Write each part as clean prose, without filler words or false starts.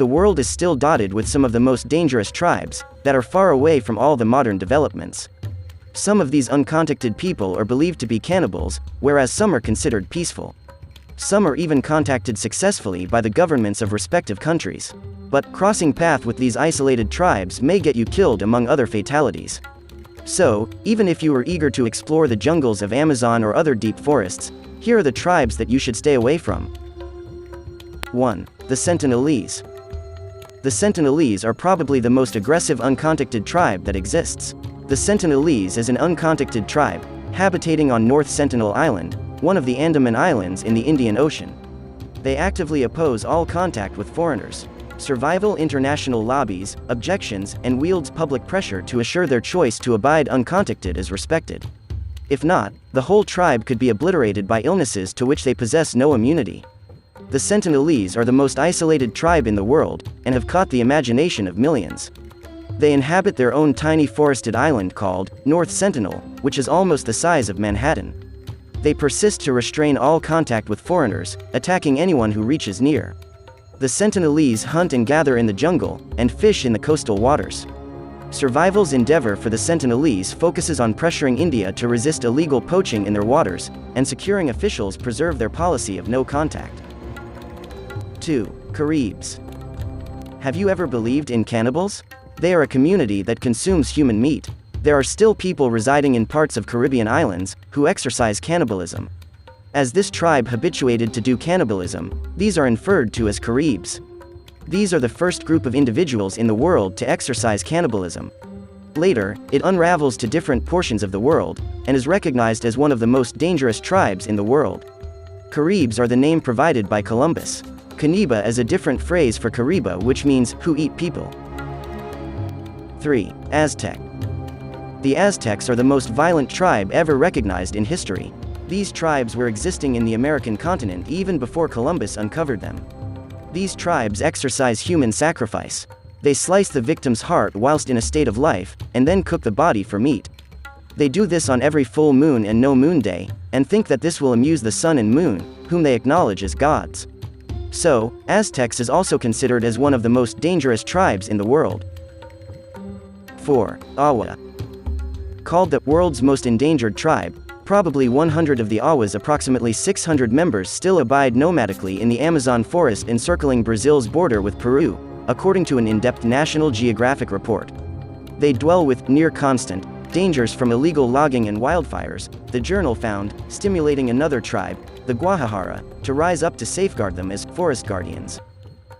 The world is still dotted with some of the most dangerous tribes, that are far away from all the modern developments. Some of these uncontacted people are believed to be cannibals, whereas some are considered peaceful. Some are even contacted successfully by the governments of respective countries. But crossing path with these isolated tribes may get you killed among other fatalities. So, even if you are eager to explore the jungles of Amazon or other deep forests, here are the tribes that you should stay away from. 1. The Sentinelese. The Sentinelese are probably the most aggressive uncontacted tribe that exists. The Sentinelese is an uncontacted tribe, habitating on North Sentinel Island, one of the Andaman Islands in the Indian Ocean. They actively oppose all contact with foreigners, survival international lobbies, objections, and wields public pressure to assure their choice to abide uncontacted is respected. If not, the whole tribe could be obliterated by illnesses to which they possess no immunity. The Sentinelese are the most isolated tribe in the world, and have caught the imagination of millions. They inhabit their own tiny forested island called North Sentinel, which is almost the size of Manhattan. They persist to restrain all contact with foreigners, attacking anyone who reaches near. The Sentinelese hunt and gather in the jungle, and fish in the coastal waters. Survival's endeavor for the Sentinelese focuses on pressuring India to resist illegal poaching in their waters, and securing officials preserve their policy of no contact. 2. Caribs. Have you ever believed in cannibals? They are a community that consumes human meat. There are still people residing in parts of Caribbean islands, who exercise cannibalism. As this tribe habituated to do cannibalism, these are inferred to as Caribs. These are the first group of individuals in the world to exercise cannibalism. Later, it unravels to different portions of the world, and is recognized as one of the most dangerous tribes in the world. Caribs are the name provided by Columbus. Caniba is a different phrase for Cariba, which means, who eat people. 3. Aztec. The Aztecs are the most violent tribe ever recognized in history. These tribes were existing in the American continent even before Columbus uncovered them. These tribes exercise human sacrifice. They slice the victim's heart whilst in a state of life, and then cook the body for meat. They do this on every full moon and no moon day, and think that this will amuse the sun and moon, whom they acknowledge as gods. So, Aztecs is also considered as one of the most dangerous tribes in the world. 4. Awa. Called the world's most endangered tribe, probably 100 of the Awas, approximately 600 members, still abide nomadically in the Amazon forest encircling Brazil's border with Peru, according to an in-depth National Geographic report. They dwell with near constant dangers from illegal logging and wildfires. The journal found, stimulating another tribe, the Guajajara, to rise up to safeguard them as forest guardians.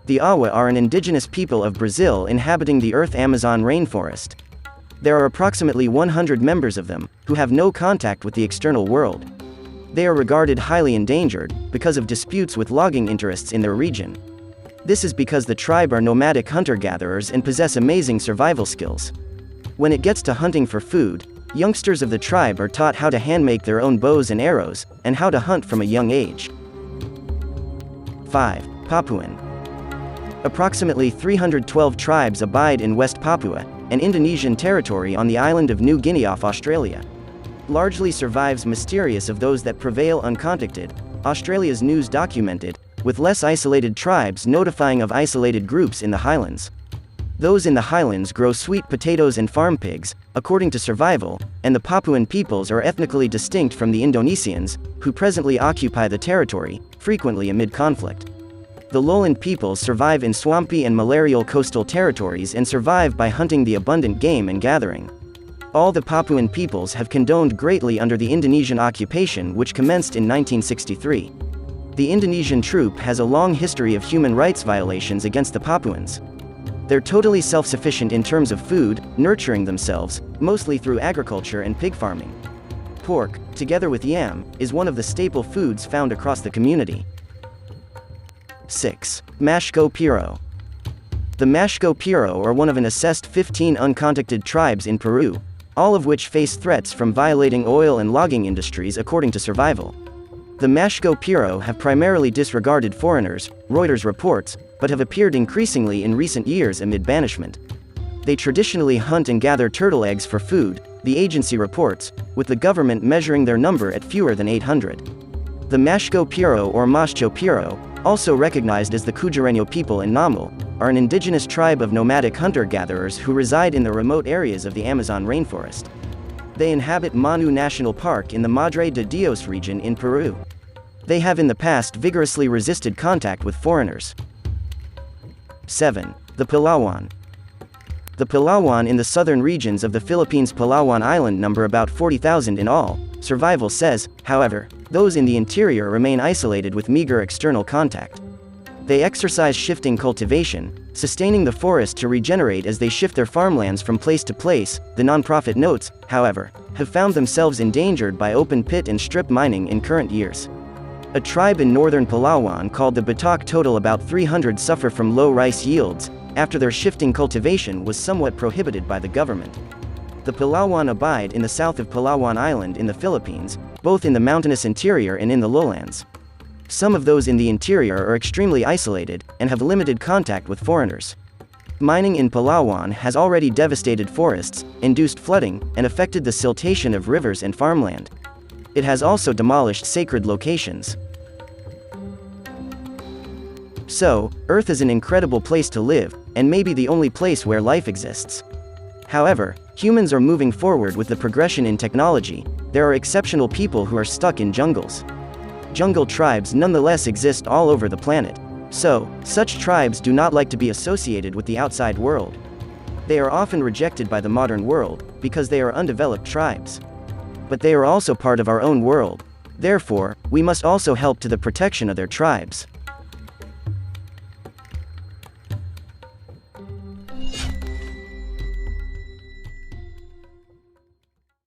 The Awa are an indigenous people of Brazil inhabiting the Earth Amazon rainforest. There are approximately 100 members of them, who have no contact with the external world. They are regarded highly endangered, because of disputes with logging interests in their region. This is because the tribe are nomadic hunter-gatherers and possess amazing survival skills. When it gets to hunting for food, youngsters of the tribe are taught how to hand-make their own bows and arrows, and how to hunt from a young age. 5. Papuan. Approximately 312 tribes abide in West Papua, an Indonesian territory on the island of New Guinea off Australia. Largely survives mysterious of those that prevail uncontacted, Australia's news documented, with less isolated tribes notifying of isolated groups in the highlands. Those in the highlands grow sweet potatoes and farm pigs, according to Survival, and the Papuan peoples are ethnically distinct from the Indonesians, who presently occupy the territory, frequently amid conflict. The lowland peoples survive in swampy and malarial coastal territories and survive by hunting the abundant game and gathering. All the Papuan peoples have condoned greatly under the Indonesian occupation, which commenced in 1963. The Indonesian troop has a long history of human rights violations against the Papuans. They're totally self-sufficient in terms of food, nurturing themselves, mostly through agriculture and pig farming. Pork, together with yam, is one of the staple foods found across the community. 6. Mashco Piro. The Mashco Piro are one of an assessed 15 uncontacted tribes in Peru, all of which face threats from violating oil and logging industries according to Survival. The Mashco Piro have primarily disregarded foreigners, Reuters reports, but have appeared increasingly in recent years amid banishment. They traditionally hunt and gather turtle eggs for food, the agency reports, with the government measuring their number at fewer than 800. The Mashco Piro or Mashco Piro, also recognized as the Cujureño people in Namal, are an indigenous tribe of nomadic hunter-gatherers who reside in the remote areas of the Amazon rainforest. They inhabit Manu National Park in the Madre de Dios region in Peru. They have in the past vigorously resisted contact with foreigners. 7. The Palawan. The Palawan in the southern regions of the Philippines' Palawan Island number about 40,000 in all. Survival says, however, those in the interior remain isolated with meager external contact. They exercise shifting cultivation, sustaining the forest to regenerate as they shift their farmlands from place to place. The nonprofit notes, however, have found themselves endangered by open pit and strip mining in current years. A tribe in northern Palawan called the Batak total about 300 suffer from low rice yields, after their shifting cultivation was somewhat prohibited by the government. The Palawan abide in the south of Palawan Island in the Philippines, both in the mountainous interior and in the lowlands. Some of those in the interior are extremely isolated, and have limited contact with foreigners. Mining in Palawan has already devastated forests, induced flooding, and affected the siltation of rivers and farmland. It has also demolished sacred locations. So, Earth is an incredible place to live, and maybe the only place where life exists. However, humans are moving forward with the progression in technology. There are exceptional people who are stuck in jungles. Jungle tribes nonetheless exist all over the planet. So, such tribes do not like to be associated with the outside world. They are often rejected by the modern world, because they are undeveloped tribes. But they are also part of our own world. Therefore, we must also help to the protection of their tribes.